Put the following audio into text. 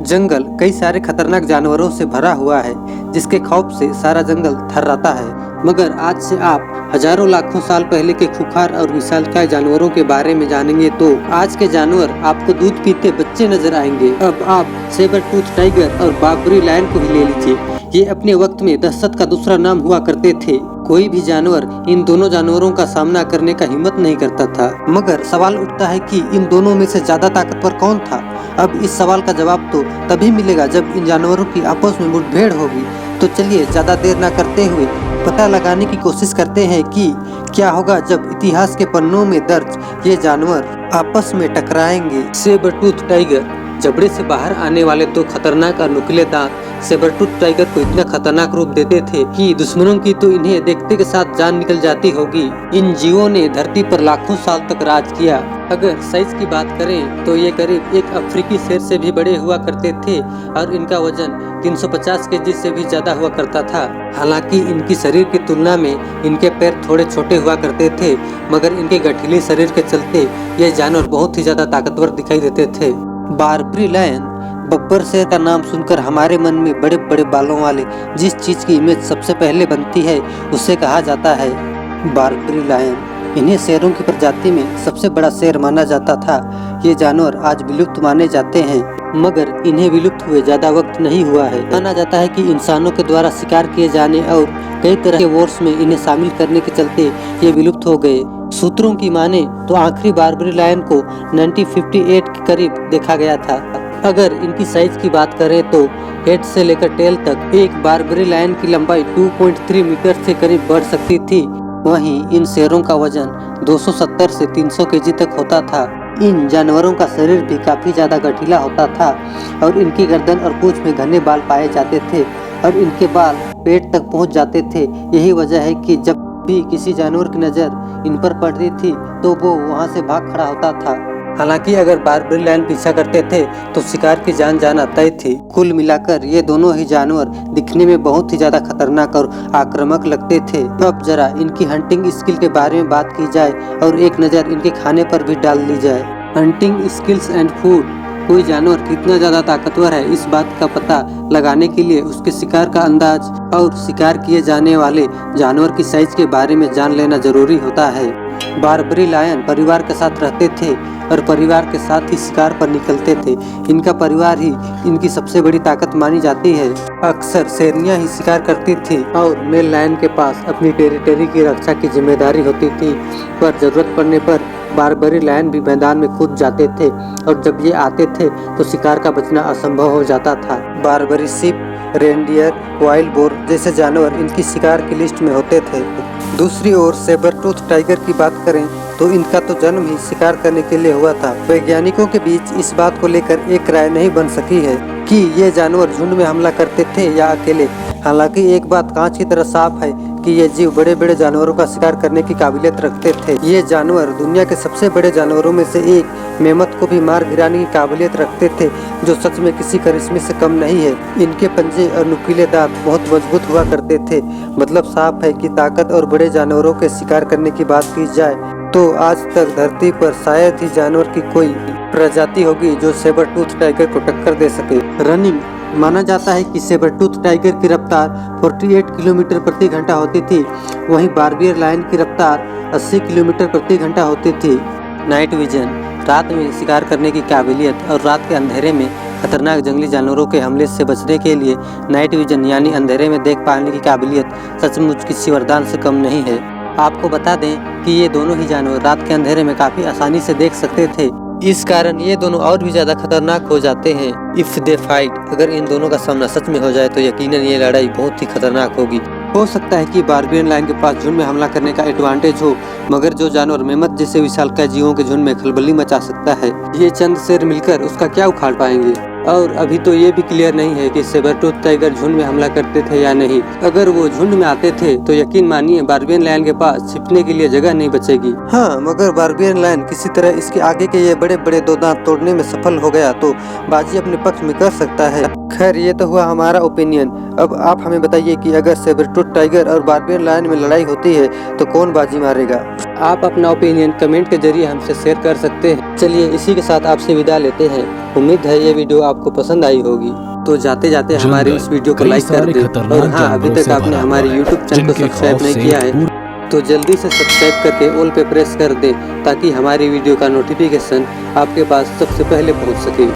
जंगल कई सारे खतरनाक जानवरों से भरा हुआ है, जिसके खौफ से सारा जंगल थर्राता है। मगर आज से आप हजारों लाखों साल पहले के खूंखार और विशालकाय जानवरों के बारे में जानेंगे तो आज के जानवर आपको दूध पीते बच्चे नजर आएंगे। अब आप सेबर टूथ टाइगर और बार्बरी लायन को ही ले लीजिए। ये अपने वक्त में दहशत का दूसरा नाम हुआ करते थे। कोई भी जानवर इन दोनों जानवरों का सामना करने का हिम्मत नहीं करता था। मगर सवाल उठता है कि इन दोनों में से ज्यादा ताकतवर कौन था। अब इस सवाल का जवाब तो तभी मिलेगा जब इन जानवरों की आपस में मुठभेड़ होगी। तो चलिए ज्यादा देर न करते हुए पता लगाने की कोशिश करते हैं कि क्या होगा जब इतिहास के पन्नों में दर्ज ये जानवर आपस में टकराएंगे। सेबर टूथ टाइगर जबड़े से बाहर आने वाले दो खतरनाक और नुकीले दांत सेबर टूथ टाइगर को इतना खतरनाक रूप देते थे कि दुश्मनों की तो इन्हें देखते के साथ जान निकल जाती होगी। इन जीवों ने धरती पर लाखों साल तक राज किया। अगर साइज की बात करें तो ये करीब एक अफ्रीकी शेर से भी बड़े हुआ करते थे और इनका वजन 350 केजी से भी ज्यादा हुआ करता था। हालांकि इनकी शरीर की तुलना में इनके पैर थोड़े छोटे हुआ करते थे, मगर इनके गठीले शरीर के चलते ये जानवर बहुत ही ज्यादा ताकतवर दिखाई देते थे। बार्बरी लायन बब्बर शेर का नाम सुनकर हमारे मन में बड़े बड़े बालों वाले जिस चीज की इमेज सबसे पहले बनती है उसे कहा जाता है बार्बरी लायन। इन्हें शेरों की प्रजाति में सबसे बड़ा शेर माना जाता था। ये जानवर आज विलुप्त माने जाते हैं, मगर इन्हें विलुप्त हुए ज्यादा वक्त नहीं हुआ है। माना जाता है कि इंसानों के द्वारा शिकार किए जाने और कई तरह के वॉर्स में इन्हें शामिल करने के चलते ये विलुप्त हो गए। सूत्रों की माने तो आखिरी बार्बरी लायन को 1958 के करीब देखा गया था। अगर इनकी साइज की बात करें तो हेड से लेकर टेल तक एक बार्बरी लायन की लंबाई 2.3 मीटर से करीब बढ़ सकती थी। वहीं इन शेरों का वजन 270 से 300 केजी तक होता था। इन जानवरों का शरीर भी काफी ज्यादा गठीला होता था और इनकी गर्दन और पूंछ में घने बाल पाए जाते थे और इनके बाल पेट तक पहुंच जाते थे। यही वजह है कि जब भी किसी जानवर की नजर इन पर पड़ती थी तो वो वहां से भाग खड़ा होता था। हालांकि अगर बार्बरी लायन पीछा करते थे तो शिकार की जान जाना तय थी। कुल मिलाकर ये दोनों ही जानवर दिखने में बहुत ही ज्यादा खतरनाक और आक्रामक लगते थे। अब जरा इनकी हंटिंग स्किल के बारे में बात की जाए और एक नज़र इनके खाने पर भी डाल ली जाए। Hunting skills and food. कोई जानवर कितना ज्यादा ताकतवर है इस बात का पता लगाने के लिए उसके शिकार का अंदाज और शिकार किए जाने वाले जानवर की साइज के बारे में जान लेना जरूरी होता है। बार्बरी लायन परिवार के साथ रहते थे और परिवार के साथ ही शिकार पर निकलते थे। इनका परिवार ही इनकी सबसे बड़ी ताकत मानी जाती है। अक्सर शेरनियां ही शिकार करती थी और मेल लायन के पास अपनी टेरिटरी की रक्षा की जिम्मेदारी होती थी, पर जरूरत पड़ने पर बार्बरी लायन भी मैदान में कूद जाते थे और जब ये आते थे तो शिकार का बचना असंभव हो जाता था। Barbary ship, reindeer, wild boar जैसे जानवर इनकी शिकार की लिस्ट में होते थे। दूसरी ओर सेबर टूथ टाइगर की बात करें तो इनका तो जन्म ही शिकार करने के लिए हुआ था। वैज्ञानिकों के बीच इस बात को लेकर एक राय नहीं बन सकी है कि ये जानवर झुंड में हमला करते थे या अकेले। हालांकि एक बात कांच की तरह साफ है कि ये जीव बड़े बड़े जानवरों का शिकार करने की काबिलियत रखते थे। ये जानवर दुनिया के सबसे बड़े जानवरों में से एक मेमथ को भी मार गिराने की काबिलियत रखते थे, जो सच में किसी करिश्मे से कम नहीं है। इनके पंजे और नुकीले दांत बहुत मजबूत हुआ करते थे। मतलब साफ है कि ताकत और बड़े जानवरों के शिकार करने की बात की जाए तो आज तक धरती पर शायद ही जानवर की कोई प्रजाति होगी जो सेबर टूथ टाइगर को टक्कर दे सके। रनिंग। माना जाता है कि सेबर टूथ टाइगर की रफ्तार 48 किलोमीटर प्रति घंटा होती थी, वहीं बार्बरी लायन की रफ्तार 80 किलोमीटर प्रति घंटा होती थी। Night vision. रात में शिकार करने की काबिलियत और रात के अंधेरे में खतरनाक जंगली जानवरों के हमले से बचने के लिए नाइट विजन यानी अंधेरे में देख पाने की काबिलियत सचमुच किसी वरदान से कम नहीं है। आपको बता दें कि ये दोनों ही जानवर रात के अंधेरे में काफी आसानी से देख सकते थे। इस कारण ये दोनों और भी ज्यादा खतरनाक हो जाते हैं। If they fight. अगर इन दोनों का सामना सच में हो जाए तो यकीनन ये लड़ाई बहुत ही खतरनाक होगी। हो सकता है कि बार्बरी लायन के पास झुंड में हमला करने का एडवांटेज हो, मगर जो जानवर मेमथ जैसे विशालकाय जीवों के झुंड में खलबली मचा सकता है, ये चंद शेर मिलकर उसका क्या उखाड़ पाएंगे। और अभी तो ये भी क्लियर नहीं है कि सेबर टूथ टाइगर झुंड में हमला करते थे या नहीं। अगर वो झुंड में आते थे तो यकीन मानिए बार्बरी लायन के पास छिपने के लिए जगह नहीं बचेगी। हाँ, मगर बार्बरी लायन किसी तरह इसके आगे के ये बड़े बड़े दो दांत तोड़ने में सफल हो गया तो बाजी अपने पक्ष में कर सकता है। खैर ये तो हुआ हमारा ओपिनियन। अब आप हमें बताइए कि अगर सेबर-टूथ टाइगर और बार्बियन लायन में लड़ाई होती है तो कौन बाजी मारेगा। आप अपना ओपिनियन कमेंट के जरिए हमसे शेयर कर सकते हैं। चलिए इसी के साथ आपसे विदा लेते हैं। उम्मीद है ये वीडियो आपको पसंद आई होगी। तो जाते जाते हमारे इस वीडियो को लाइक कर दें और हाँ, अभी तक आपने हमारे यूट्यूब चैनल को सब्सक्राइब नहीं किया है तो जल्दी से सब्सक्राइब करके ऑल पे प्रेस कर दें ताकि हमारी वीडियो का नोटिफिकेशन आपके पास सबसे पहले पहुंच सके।